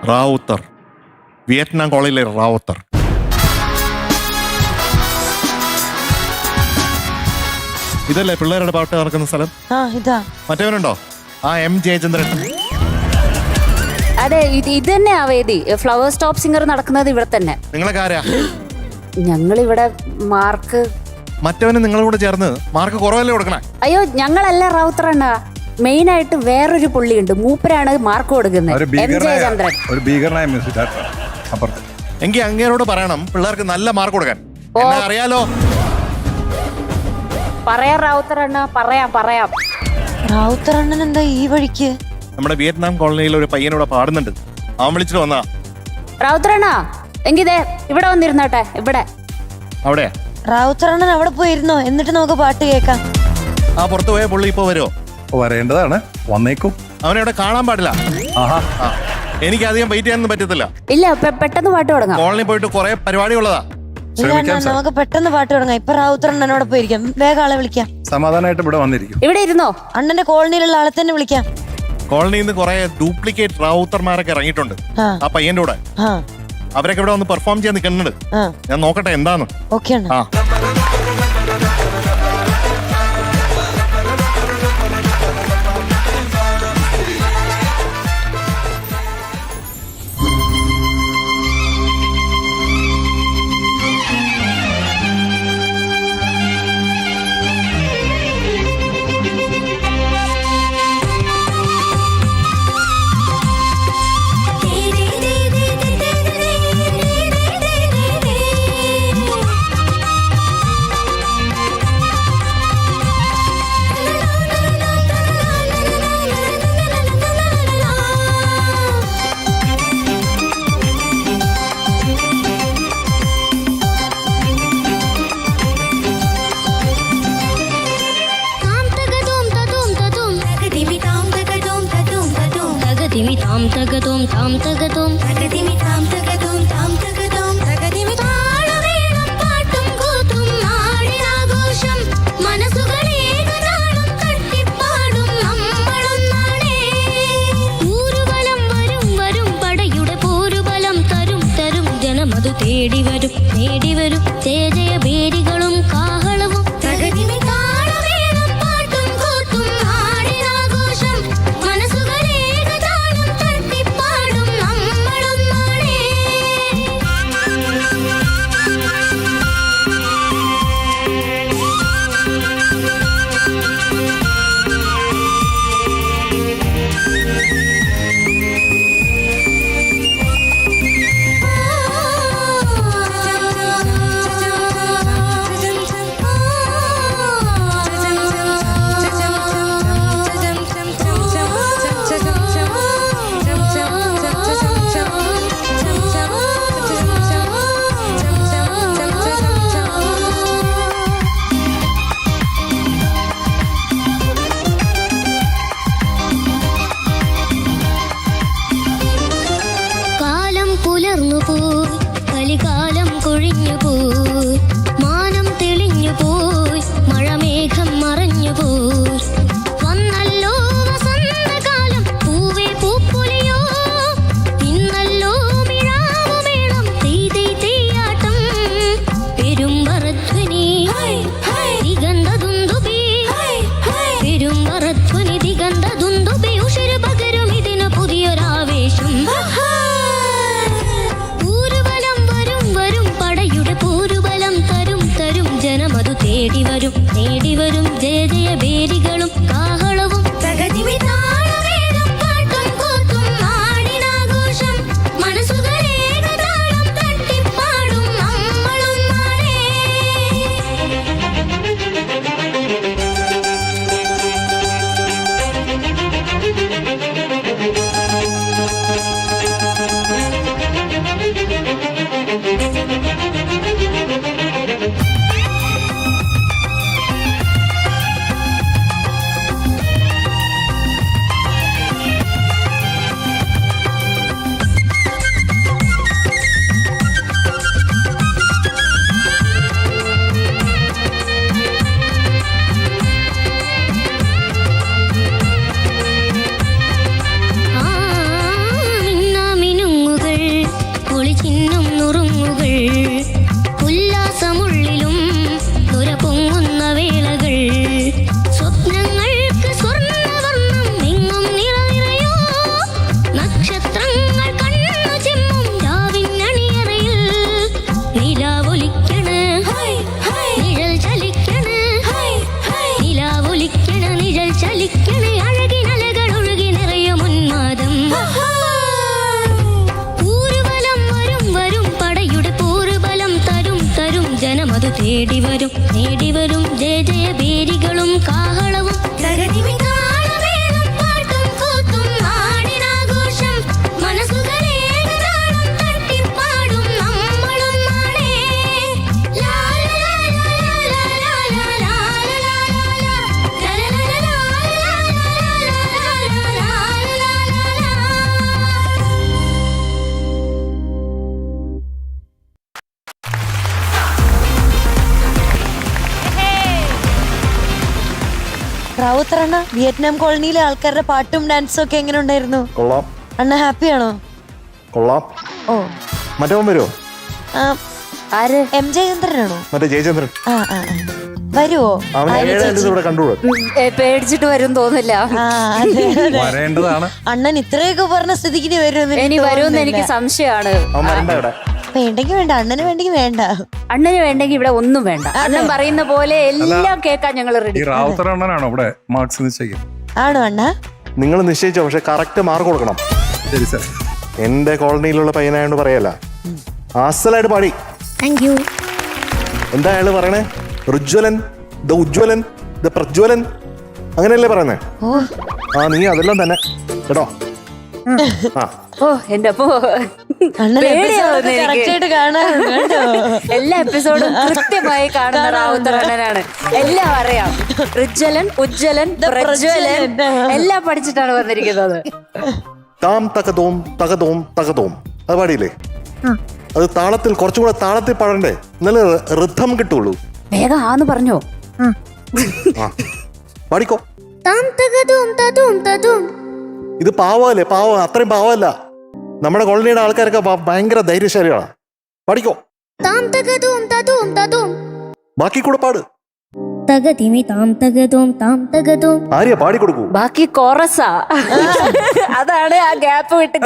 Rawther, Vietnam കോളനിയിലെ റാവുത്തർ. ഇതല്ലേ പിള്ളേരുടെ പാട്ട് നടക്കുന്ന സ്ഥലം? ഇതാ. മറ്റവനുണ്ടോ? ആ എം ജയചന്ദ്രൻ. അതെ, ഇത് തന്നെയാ വേദി. ഫ്ലവർ സ്റ്റോപ്പ് സിംഗർ നടക്കുന്നത് ഇവിടെ തന്നെ. നിങ്ങളൊക്കെ ആരാ? ഞങ്ങളിവിടെ മാർക്ക്. മറ്റവന് നിങ്ങളുടെ കൂടെ ചേർന്ന് മാർക്ക് കുറവല്ലേ കൊടുക്കണേ? അയ്യോ, ഞങ്ങളല്ല റാവുത്തർ അണ്ണ. മെയിൻ ആയിട്ട് വേറൊരു പുള്ളിയുണ്ട്, മൂപ്പരാണ് മാർക്ക് കൊടുക്കുന്നത്. എം ജയചന്ദ്രൻ. ഒരു ഭീകരനായ മ്യൂസിക് അപ്പുറത്ത്. എങ്കിൽ അങ്ങേരോട് പറയണം പിള്ളേർക്ക് നല്ല മാർക്ക് കൊടുക്കാൻ. എന്നെ അറിയാലോ. പറയാം റാവുത്തർ അണ്ണ, പറയാം. റാവുത്തർ അണ്ണൻ എന്താ ഈ വഴിക്ക്? നമ്മുടെ വിയറ്റ്നാം കോളനിയിൽ ഒരു പയ്യനോട് പാടുന്നുണ്ട്. അവൻ വിളിച്ചിട്ട് വന്നാ. റാവുത്തർ അണ്ണ, എങ്കിതേ ഇവിടെ വന്നിരുന്നോട്ടെ. ഇവിടെ അവിടെയാ. റാവുത്തർ അണ്ണൻ അവിടെ പോയിരുന്നോ? എന്നിട്ട് നമുക്ക് പാട്ട് കേൾക്കാം. ആ പുറത്തു പോയ പുള്ളി ഇപ്പൊ വരുമോ? വരേണ്ടതാണ്, വന്നേക്കും. അവനവിടെ കാണാൻ പാടില്ല. എനിക്ക് അധികം വെയിറ്റ് ചെയ്യാനൊന്നും പറ്റത്തില്ല. ഇല്ല, പെട്ടെന്ന് പാട്ട് തുടങ്ങാം. കോളനി പോയിട്ട് കുറെ പരിപാടി ഉള്ളതാ. നമുക്ക് പെട്ടെന്ന് പാട്ട് തുടങ്ങാം. ഇപ്പൊ റാവുത്തർ അണ്ണനോട് പോയിരിക്കാം. വേഗം ആളെ വിളിക്കാം. സമാധാനമായിട്ട് ഇവിടെ വന്നിരിക്കും. ഇവിടെ ഇരുന്നോ? അണ്ണന്റെ കോളനിയിലുള്ള ആളെ തന്നെ വിളിക്കാം. കോളനിയിൽ നിന്ന് കുറെ ഡ്യൂപ്ലിക്കേറ്റ് റാവുത്തർമാരൊക്കെ ഇറങ്ങിയിട്ടുണ്ട് ആ പയ്യന്റെ കൂടെ. അവരൊക്കെ ഇവിടെ വന്ന് പെർഫോം ചെയ്യാൻ നിൽക്കുന്നുണ്ട്. ഞാൻ നോക്കട്ടെ എന്താന്ന്. ഓക്കെ. തേടി വരും ജയ ജയ ബേരികളും കാഹളവും പാട്ടും കൂത്തും നാടിനാഘോഷം മനസ്സുകളേകതാളം തട്ടിപ്പാടും നമ്മളൊന്നാണേ. പുലർന്നു പോയി, കലികാലം കൊഴിഞ്ഞു പോയി, മാനം തെളിഞ്ഞു പോയി, മഴമേഘം മറഞ്ഞു പോയി. വന്നല്ലോ വസന്തകാലം, പൂവേ പൂപ്പൊലിയോ, ഇന്നല്ലോ മിഴാവുമേളം, തീയാട്ടം, പെരുമ്പറധ്വനി ദിഗന്ധദുന്ദുബി, പെരുമ്പറധ്വനി ദിഗന്ധദുന്ദുബി, ഉഷിര് പകരും ഇതിന് പുതിയൊരാവേശം. ജനമതു തേടി വരും ജയ ജയ ബേരിക തേടിവരും നേടിവരും ജയ ജയ ഭേരികളും കാഹളവും താളമേളം പാട്ടും കൂത്തും നാടിനാഘോഷം മനസ്സുകളേകം തട്ടിപ്പാടും നമ്മളും നാടേ ലാ ലാ ലാ ലാ ലാ ലാ ലാ ലാ ലാ ലാ റാവുത്തർ അണ്ണ, വിയറ്റ്നാം കോളനിയിലെ ആൾക്കാരുടെ പാട്ടും ഡാൻസും ഒക്കെ എങ്ങനെ ഉണ്ടായിരുന്നു? കൊള്ളാം. അണ്ണ ഹാപ്പിയാണോ? കൊള്ളാം. ഓ, മറ്റവൻ വരുമോ? ആര്? MJ ചന്ദ്രനാണോ? മറ്റേ ജയചന്ദ്രൻ വരുവോ? ഇവിടെ കണ്ടുകൂടെ? പേടിച്ചിട്ട് വരും തോന്നില്ല. വരേണ്ടതാണ്. അണ്ണൻ ഇത്രയൊക്കെ പറഞ്ഞ സ്ഥിതിക്ക് ഇനി ഇനി വരുമെന്ന് എനിക്ക് സംശയമാണ്. വേണ്ടെങ്കിൽ വേണ്ട, അണ്ണന് വേണ്ടെങ്കിൽ വേണ്ട. അണ്ണന് വേണ്ടെങ്കിൽ ഇവിടെ ഒന്നും വേണ്ട. അണ്ണൻ പറയുന്ന പോലെ എല്ലാം കേൾക്കാൻ ഞങ്ങൾ റെഡി. ഈ റാവുത്തർ അണ്ണനാണോ ഇവിടെ മാർക്സ് നിശ്ചയിക്കും? ആണോ അണ്ണ? നിങ്ങൾ നിശ്ചയിച്ചോ, പക്ഷെ കറക്റ്റ് മാർക്ക് കൊടുക്കണം. ശരി സാർ. എന്റെ കോളനിയിലുള്ള പയ്യനായോണ്ട് പറയല്ല, ആസലായിട്ട് പാടി. Thank you. എന്താ അയാള് പറയണേ? റുജ്വലൻ, ദ ഉജ്വലൻ, ദ പ്രജ്വലൻ, അങ്ങനെയല്ലേ പറയുന്നേ? നീ അതെല്ലാം തന്നെ കേട്ടോ. ഓ എന്റെ അപ്പോ എല്ലാ എപ്പിസോഡും കൃത്യമായി കാണുന്ന റാവുത്തർ അണ്ണനാണ്. എല്ലാം അറിയാം. റുജ്വലൻ, ഉജ്വലൻ, പ്രജ്വലൻ എല്ലാം പഠിച്ചിട്ടാണ് വന്നിരിക്കുന്നത്. താം തകതോം തകതോം തകതോം അത് പാടിയില്ലേ? അത് താളത്തിൽ കുറച്ചും കൂടെ താളത്തിൽ പാടണ്ടേ, എന്നാലേ ഋദ്ധം കിട്ടുള്ളൂ. വേഗം ആന്ന് പറഞ്ഞോ. പാടിക്കോ. താം തകതും തതും തതും. ഇത് പാവല്ലേ? പാവം അത്രയും പാവമല്ല. നമ്മുടെ കോളനിയുടെ ആൾക്കാരൊക്കെ ഭയങ്കര ധൈര്യശാലികളാണ്. പാടിക്കോ. താം തകതും തതും തതും. ബാക്കി കൂടെ പാട്. തകതിമി താം തകതും താം തകതും. ആര്യ പാടിക്കൊടുക്കൂ. ബാക്കി കോറസാ. അതാണ് ആ ഗ്യാപ്പ് വിട്ട്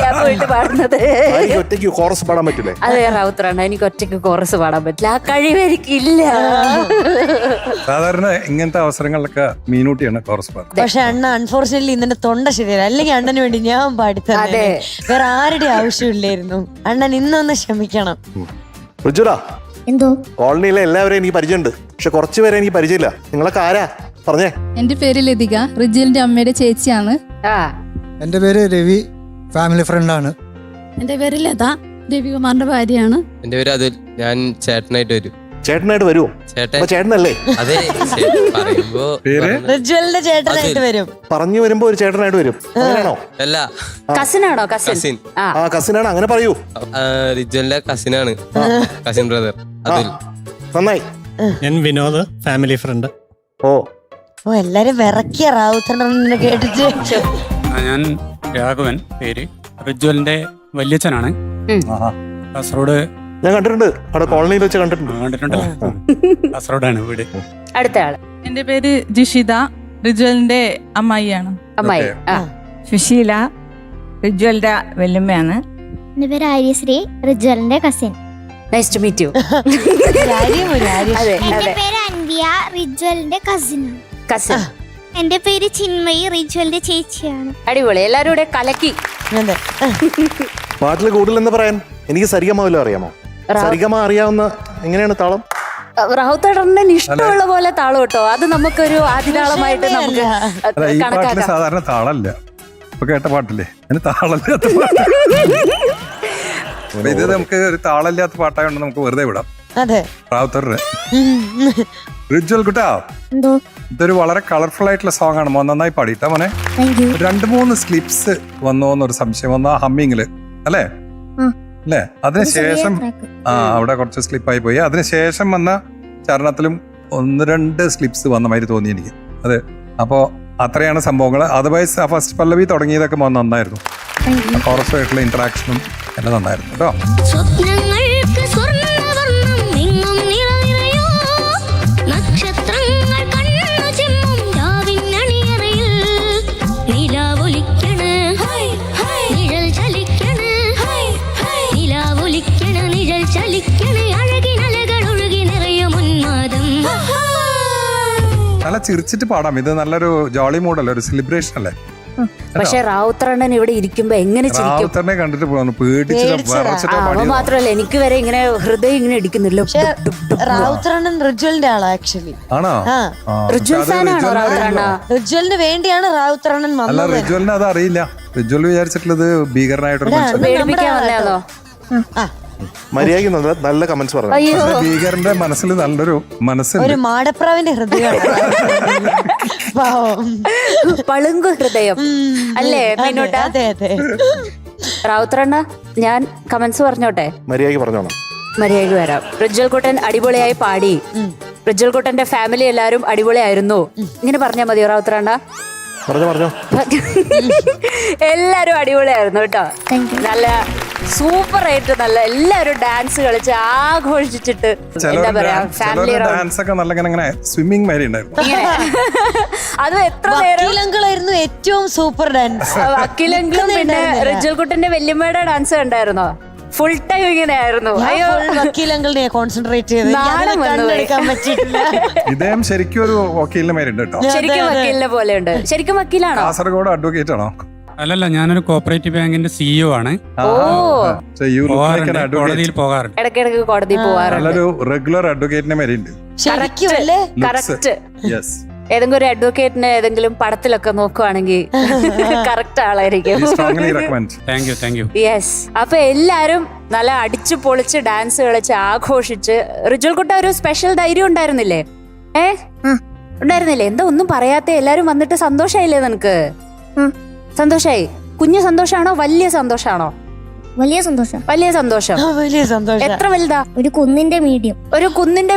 പാടുന്നത്. ഒറ്റയ്ക്ക് കോറസ് പാടാൻ പറ്റില്ലേ? അതെ റാവുത്തറാണ്, എനിക്ക് ഒറ്റയ്ക്ക് കോറസ് പാടാൻ പറ്റില്ല. ആ കഴിവ് എനിക്കില്ല. സാധാരണ ഇങ്ങനത്തെ അവസരങ്ങളിലൊക്കെ മീനൂട്ടിയാണ് കോറസ് പാടുന്നത്. പക്ഷെ അണ്ണ അൺഫോർച്ചുനേറ്റ്ലി ഇന്നെ തൊണ്ട ശരിയല്ല. അല്ലെങ്കിൽ അണ്ണന് വേണ്ടി ഞാൻ പാടിത്തന്നെ. വേറെ ആരുടെ ആവശ്യമില്ലായിരുന്നു. അണ്ണൻ ഇന്നൊന്ന് ക്ഷമിക്കണം. ഋജുരാ, എന്തോ കോളനിയിലെ എല്ലാവരെയും എനിക്ക് പരിചയമുണ്ട്, പക്ഷെ കുറച്ച് പേരെ എനിക്ക് പരിചയമില്ല. നിങ്ങളൊക്കെ ആരാ പറഞ്ഞേ? എന്റെ പേര് ലതിക, റിജിലിന്റെ അമ്മയുടെ ചേച്ചിയാണ്. എന്റെ പേര് രവി, ഫാമിലി ഫ്രണ്ടാണ്. എന്റെ പേര് ലത, രവികുമാറിന്റെ ഭാര്യയാണ്. എന്റെ പേര് അതുൽ, ഞാൻ ചേട്ടനായിട്ട് വരും. ചേട്ടനായിട്ട് വരുമോ? ചേട്ടനല്ലേ? അതെ, പറയുമ്പോ റിജ്വലിന്റെ ചേട്ടനായിട്ട് വരും. പറഞ്ഞു വരുമ്പോ ഒരു ചേട്ടനായിട്ട് വരും, അങ്ങനെയാണോ? അല്ല, കസിനാണോ? കസിൻ. കസിനാണ്, അങ്ങനെ പറയൂ. റിജ്വലിന്റെ കസിനാണ്, കസിൻ ബ്രദർ അതുൽ. നന്നായി. ഞാൻ വിനോദ്, ഫാമിലി ഫ്രണ്ട്. ഓ എല്ലാരും വിറക്കിയ റാവുത്തറിനെ കേട്ടിട്ട്. ഞാൻ രാഘവൻ, പേര് റിജ്വലിന്റെ വല്യച്ഛനാണ്. കാസർഗോഡ് ഞാൻ കണ്ടിട്ടുണ്ട്, അവിടെ കോളനിയിൽ വെച്ച് കണ്ടിട്ടുണ്ട്. കാസർഗോഡാണ് വീട്. അടുത്ത ആള്. എന്റെ പേര് ജിഷിത, റിജ്വലിന്റെ അമ്മായിയാണ്. അമ്മായി. സുശീല, റിജ്വലിന്റെ വെല്ലുമ്മയാണ്. എന്റെ പേര് ആര്യശ്രീ, റിജ്വലിന്റെ cousin. Nice to meet you. എന്റെ പേര് അൻവിയ, റിജ്വലിന്റെ കസിനാണ്. കസിൻ. എന്റെ പേര് ചിന്മയി, റിജ്വലിന്റെ ചേച്ചിയാണ്. അടിപൊളി, എല്ലാരും കൂടെ കലക്കി. പാട്ടിൽ കൂടുതൽ എന്ന് പറയാൻ എനിക്ക് സരിഗമ വല്ലതും അറിയാമോ? സരിഗമ അറിയാവുന്ന എങ്ങനെയാണ് താളം? റാവുത്തറിന് ഇഷ്ടമുള്ള പോലെ താളം കേട്ടോ. അത് നമുക്കൊരു ആദിതാളമായിട്ട് നമുക്ക് ഈ പാട്ടിന് സാധാരണ താളല്ല. ഇപ്പൊ കേട്ട പാട്ടില്ലേ, അതിന് താളമില്ലാത്ത പാട്ട്. ഇത് നമുക്ക് ഒരു താളമില്ലാത്ത പാട്ടായതുകൊണ്ട് നമുക്ക് വെറുതെ വിടാം. റാവുത്തറിന്. റിജ്വൽ കുട്ടാ, ഇതൊരു വളരെ കളർഫുൾ ആയിട്ടുള്ള സോങ് ആണ്. നന്നായി പാടിയിട്ടാ മോനെ. 2-3 സ്ലിപ്സ് വന്നോന്നൊരു സംശയം വന്ന ഹമ്മിങ്ങില് അല്ലേ? അല്ലേ? അതിനുശേഷം അവിടെ കുറച്ച് സ്ലിപ്പായി പോയി. അതിനുശേഷം വന്ന ചരണത്തിലും 1-2 സ്ലിപ്സ് വന്ന മാതിരി തോന്നി എനിക്ക്. അതെ, അപ്പോ അത്രയാണ് സംഭവങ്ങൾ. അതർവൈസ് ആ ഫസ്റ്റ് പല്ലവി തുടങ്ങിയതൊക്കെ നന്നായിരുന്നു. കോറസുമായിട്ടുള്ള ഇന്ററാക്ഷനും എല്ലാം നന്നായിരുന്നു കേട്ടോ. സ്വപ്നങ്ങൾക്ക് സ്വർണ്ണവർണ്ണം എങ്ങും നിറനിറയോ, നക്ഷത്രങ്ങൾ കണ്ണു ചിമ്മും രാവിനണിയറയിൽ നിലാവൊലിക്കണ് നിഴൽ ചലിക്കണ്, നിലാവൊലിക്കണ നിഴൽ ചലിക്കണ്, അഴകിനലകൾ ഒഴുകി നിറയും ഉന്മാദം. നല്ല ചിരിച്ചിട്ട് പാടാം. ഇത് നല്ലൊരു ജോളി മൂഡല്ലേ, ഒരു സെലിബ്രേഷൻ അല്ലേ? പക്ഷെ റാവുത്തറണ്ണൻ ഇവിടെ ഇരിക്കുമ്പോ എങ്ങനെ ചിരിക്കും. റാവുത്തറിനെ കണ്ടിട്ട് പോകുന്നു, പേടിച്ചിട്ട് വിറച്ചിട്ടാ അവൻ പാടിയത്. മാത്രല്ല, എനിക്ക് വരെ ഇങ്ങനെ ഹൃദയം ഇങ്ങനെ ഇടിക്കുന്നില്ല. റാവുത്തറണ്ണൻ റിജ്വലിന്റെ ആളാ ആക്ച്വലി. ആണോ? ആ. ആ, റിജ്വൽ പക്ഷെ അത് ഫാനാണോ റിജ്വലിനെ റാവുത്തറണ്ണ? അറിയില്ല. റിജ്വലിന് വേണ്ടിയാണ് റാവുത്തറണ്ണൻ അല്ല, വന്നത്. റിജ്വലിന് അത് അറിയില്ല. റിജ്വൽ വിചാരിച്ചിട്ടുള്ളത് ഭീകരനായിട്ടൊരു മനുഷ്യൻ. പേടിപ്പിക്കാൻ വന്നതാണോ? മര്യാദയ്ക്ക് നല്ല കമന്റ്സ് പറഞ്ഞു. അയ്യോ, പക്ഷെ ഭീകരന്റെ മനസ്സിൽ നല്ലൊരു മനസ്സുണ്ട്. ഒരു മാടപ്രാവിന്റെ ഹൃദയമാണ്. പാവം. പളുങ്കു ഹൃദയം അല്ലേ മീനൂട്ട? അതെ അതെ. റാവുത്തറണ്ണ, ഞാൻ കമന്റ്സ് പറഞ്ഞോട്ടെ? മര്യാദയ്ക്ക് പറഞ്ഞോണം. മര്യാദയ്ക്ക് വരാം. റിജ്വൽ കുട്ടൻ അടിപൊളിയായി പാടി. റിജ്വൽ കുട്ടന്റെ ഫാമിലി എല്ലാരും അടിപൊളിയായിരുന്നു. ഇങ്ങനെ പറഞ്ഞാ മതിയോ റാവുത്തറണ്ണ? പറഞ്ഞോ. എല്ലാരും അടിപൊളിയായിരുന്നു കേട്ടോ. നല്ല സൂപ്പർ ആയിട്ട് നല്ല എല്ലാരും ഡാൻസ് കളിച്ച് ആഘോഷിച്ചിട്ട് എന്താ പറയാ ഫാമിലി ഡാൻസ് ഒക്കെ നല്ല ഇങ്ങനെ സ്വിമ്മിങ് മാതിരി ഉണ്ടായിരുന്നു. അതും എത്ര നേരം വക്കീലങ്കിളായിരുന്നു ഏറ്റവും സൂപ്പർ ഡാൻസ്. വക്കീലെങ്കിലും പിന്നെ റിജ്വൽ കുട്ടന്റെ വല്യമ്മയുടെ ഡാൻസ് കണ്ടായിരുന്നോ? ഫുൾ ടൈം ഇങ്ങനെ ആയിരുന്നു. അയ്യോ, വക്കീലങ്കിളിനെ കോൺസെൻട്രേറ്റ് ചെയ്ത് നാണം വന്നു പോയി. എടുക്കാൻ പറ്റിയിട്ടില്ല. ഇദ്ദേഹം ശരിക്കും ഒരു വക്കീലിന്റെ മാരുണ്ട് കേട്ടോ. ശരിക്കും വക്കീലിനെ പോലെ ഉണ്ട്. ശരിക്കും വക്കീലാണോ? കാസർഗോഡ് അഡ്വക്കേറ്റ് ആണോ? അല്ലല്ല, ഞാനൊരു കോപ്പറേറ്റീവ് ബാങ്കിന്റെ CEO ആണ്. കോടതിയിൽ പോകാറുണ്ട്. ഇടയ്ക്കിടയ്ക്ക് കോടതി പോവാറുണ്ട്. നല്ലൊരു റെഗുലർ അഡ്വക്കേറ്റിന്റെ മാരുണ്ട്. ശരിക്കും അല്ലേ? കറക്റ്റ്. യെസ്. ഏതെങ്കിലും ഒരു അഡ്വക്കേറ്റിനെ ഏതെങ്കിലും പടത്തിലൊക്കെ നോക്കുവാണെങ്കിൽ കറക്റ്റ് ആളായിരിക്കും. Thank you. യെസ്. അപ്പൊ എല്ലാരും നല്ല അടിച്ചു പൊളിച്ച് ഡാൻസ് കളിച്ച് ആഘോഷിച്ച്. റിജ്വൽ കുട്ട ഒരു സ്പെഷ്യൽ ധൈര്യം ഉണ്ടായിരുന്നില്ലേ? ഉണ്ടായിരുന്നില്ലേ? എന്താ ഒന്നും പറയാത്ത? എല്ലാരും വന്നിട്ട് സന്തോഷായില്ലേ നിനക്ക്? സന്തോഷായി? കുഞ്ഞു സന്തോഷാണോ വലിയ സന്തോഷാണോ? വലിയ സന്തോഷം. വലിയ സന്തോഷം. വലിയ സന്തോഷം. എത്ര വലുതാ? ഒരു കുന്നിന്റെ മീഡിയം. ഒരു കുന്നിന്റെ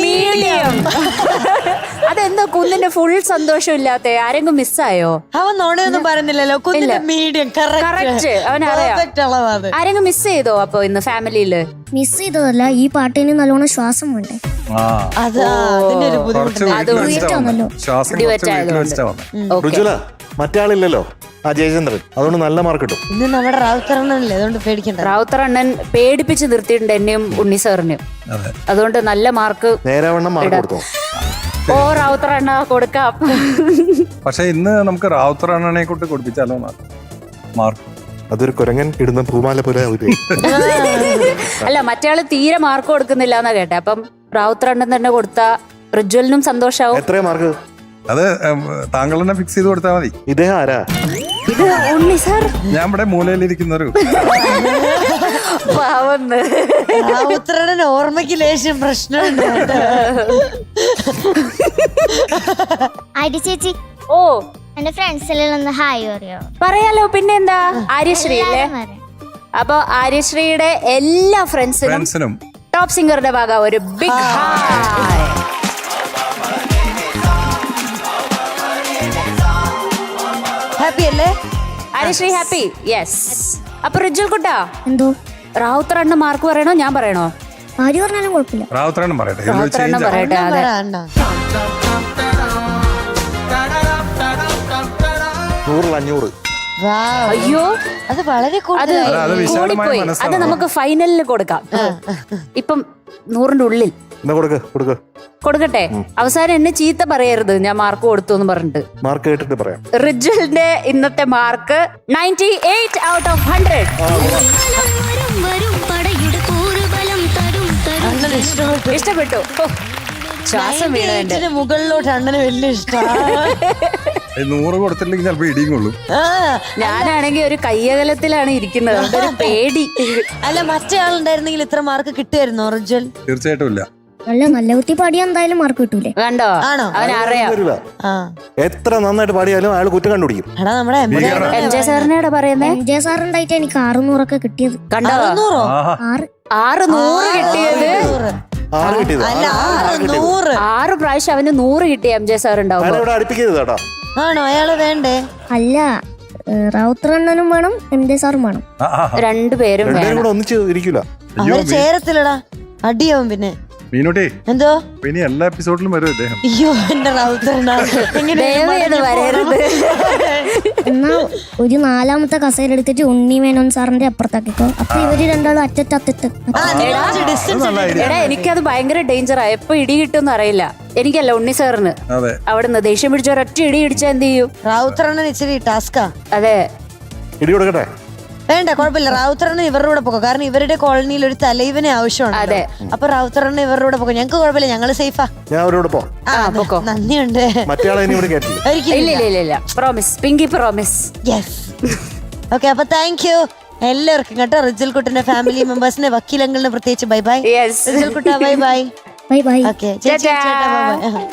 മീഡിയം. അതെന്താ കുന്നിന്റെ ഫുൾ സന്തോഷം ഇല്ലാത്ത? ആരെങ്കിലും മിസ്സായോ? അവൻ നോണയൊന്നും പറയുന്നില്ലല്ലോ. കുന്നിന്റെ മീഡിയം കറക്റ്റ്. അവനറിയാം. ആരെങ്കിലും മിസ് ചെയ്തോ അപ്പൊ ഇന്ന് ഫാമിലിയില്? മിസ് ചെയ്തതല്ല, ഈ പാട്ടിന് നല്ലോണം ശ്വാസം വേണ്ടേ. അതിന്റെ ഒരു ഋജുല, മറ്റേ ആളില്ലല്ലോ, ആ ജയചന്ദ്രൻ. അതുകൊണ്ട് നല്ല മാർക്ക് കിട്ടും. ഇന്ന് നമ്മുടെ റാവുത്തറണ്ണനല്ലേ, അതുകൊണ്ട് പേടിക്കണ്ട. റാവുത്തറണ്ണൻ പേടിപ്പിച്ച് നിർത്തിയിട്ടുണ്ട് എന്നെയും ഉണ്ണി സാറിനെയും. അതുകൊണ്ട് നല്ല മാർക്ക് നേരാവണ്ണം മാർക്ക് കൊടുത്തോ? ഓ റാവുത്തറണ്ണ കൊടുക്കാം. പക്ഷെ ഇന്ന് നമുക്ക് റാവുത്തറണ്ണനെ കൊണ്ട് കൊടുപ്പിച്ചാലോ മാർക്ക്. അതൊരു കുരങ്ങൻ ഇടുന്ന പൂമാല പോലെ. അല്ല, മറ്റേയാള് തീരെ മാർക്ക് കൊടുക്കുന്നില്ല എന്നാ കേട്ടെ. അപ്പം റാവുത്തറണ്ണൻ തന്നെ കൊടുത്ത റിജ്വലിനും സന്തോഷാവും. എത്രയാ മാർക്ക്? അത് താങ്കൾ തന്നെ ഫിക്സ് ചെയ്ത് കൊടുത്താൽ മതി. ഇദ്ദേഹം ആരാ? ഇത് ഉണ്ണി സാർ. ഞാൻ ഇവിടെ മൂലയിലിരിക്കുന്നൊരു റാവുത്തറണ്ണൻ ഓർമ്മയ്ക്ക് ലേശം പ്രശ്നമുണ്ട്. ചേച്ചി, ഓ എന്റെ ഫ്രണ്ട്സിലെല്ലാം ഒന്ന് ഹായ് പറയോ? പറയാലോ, പിന്നെ എന്താ. ആര്യശ്രീ അല്ലേ? അപ്പൊ ആര്യശ്രീയുടെ എല്ലാ ഫ്രണ്ട്സിനും ടോപ്പ് സിംഗറുടെ ഭാഗം ഒരു ബിഗ് ഹായ്. ഹാപ്പി അല്ലേ ആര്യശ്രീ? ഹാപ്പി. യെസ്. അപ്പൊ റിജ്വൽ കുട്ടാ, എന്തോ റാവുത്തറണ്ണ മാർക്ക് പറയണോ ഞാൻ പറയണോ? ആര് പറഞ്ഞാലും കുഴപ്പമില്ല. റാവുത്തറണ്ണൻ പറയട്ടെ. റാവുത്തറണ്ണൻ പറയട്ടെ. അതെ, 100-500. അയ്യോ അത് വളരെ അത് കൂടിപ്പോയി. അത് നമുക്ക് ഫൈനലിന് കൊടുക്കാം. ഇപ്പം 100ന്റെ ഉള്ളിൽ കൊടുക്കട്ടെ. അവസാനം എന്നെ ചീത്ത പറയരുത് ഞാൻ മാർക്ക് കൊടുത്തു എന്ന് പറഞ്ഞിട്ട്. മാർക്ക് കേട്ടിട്ട് പറയാം. റിജ്വലിന്റെ ഇന്നത്തെ മാർക്ക് 98 ഔട്ട് ഓഫ് 100. ഇഷ്ടപ്പെട്ടു. ശ്വാസം വീണുണ്ട്. മുകളിലോട്ട് അണ്ണന് വലിയ ഇഷ്ടമാണ്. 100 കൊടുത്തില്ലെങ്കിൽ ചിലപ്പോ ഇടിയും കൊള്ളും. ഞാനാണെങ്കിൽ ഒരു കയ്യകലത്തിലാണ് ഇരിക്കുന്നത്. അതൊരു പേടി. അല്ല, മറ്റേ ആളുണ്ടായിരുന്നെങ്കിൽ ഇത്ര മാർക്ക് കിട്ടുമായിരുന്നോ റിജ്വൽ? തീർച്ചയായിട്ടും ഇല്ല. നല്ല കുത്തി പാടിയാ എന്തായാലും മാർക്ക് കിട്ടൂലേ? കണ്ടോ? ആണോ? അവനറിയാം. എത്ര നന്നായിട്ട് പാടിയാലും അയാൾ കുറ്റം കണ്ടുപിടിക്കും. എടാ, നമ്മുടെ MJ സാറിനോട് പറയുന്നേ. MJ സാറുണ്ടായിട്ട് എനിക്ക് 600 ഒക്കെ കിട്ടിയത്. കണ്ടോ? 600 കിട്ടിയത്. 6 പ്രാവശ്യം അവന് 100 കിട്ടിയ MJ സാർ ഉണ്ടാവും. അടുപ്പിക്കരുത് കേട്ടോ. ആണോ? അയാള് വേണ്ടേ? അല്ല, റാവുത്തറണ്ണനും വേണം, MJ സാറും വേണം. രണ്ടുപേരും വേണം. ഒന്നിച്ച് ഇരിക്കൂല. അവര് ചേരത്തില്ലടാ, അടിയാവും. പിന്നെ മീനുട്ടി എന്തോ ഇനി എല്ലാ എപ്പിസോഡിലും വരും ഇദ്ദേഹം. അയ്യോ എന്റെ റൗത്തറിനാ എന്നാ ഒരു 4ാമത്തെ കസേര എടുത്തിട്ട് ഉണ്ണി മേനോൻ സാറിന്റെ അപ്പുറത്താക്കിക്കോ. അപ്പൊ ഇവര് രണ്ടാളും അറ്റത്ത്. എടാ എനിക്കത് ഭയങ്കര ഡേഞ്ചറാ. എപ്പോ ഇടി കിട്ടുമെന്ന് അറിയില്ല. എനിക്കല്ല ഉണ്ണി സാറിന്. അതെ, അവിടുന്ന് ദേഷ്യം പിടിച്ച ഒരൊറ്റ ഇടി ഇടിച്ചാ എന്ത് ചെയ്യും? റൗത്തറിന് ഇച്ചിരി ടാസ്കാ. അതെ, ഇടി കൊടുക്കട്ടെ? വേണ്ട, കുഴപ്പമില്ല. റൗത്തറിന് ഇവരുടെ കൂടെ പോകോ, കാരണം ഇവരുടെ കോളനിയിൽ ഒരു തലൈവനെ ആവശ്യമാണ്. അതെ. അപ്പൊ റൗത്തറിന് ഇവരുടെ കൂടെ പോകോ. ഞങ്ങൾക്ക് കുഴപ്പമില്ല, ഞങ്ങള് സേഫാ. ഞാൻ അവരോട് പോ. പൊക്കോ. നന്ദിയുണ്ട്. മറ്റേ ഇനി ഇവിടെ കേട്ടില്ല. ഇല്ല promise, Pinky promise. Yes. Okay, അപ്പൊ താങ്ക് യു എല്ലാവർക്കും കേട്ടോ. റിജൽ കുട്ടന്റെ ഫാമിലി മെമ്പേഴ്സിന്റെ വക്കീലങ്ങളിന് പ്രത്യേകിച്ച് ബൈ ബൈ. യെസ് റിജൽ കുട്ട bye bye. Bye bye. Okay ചേച്ചി ചേട്ടാ ബൈ ബൈ.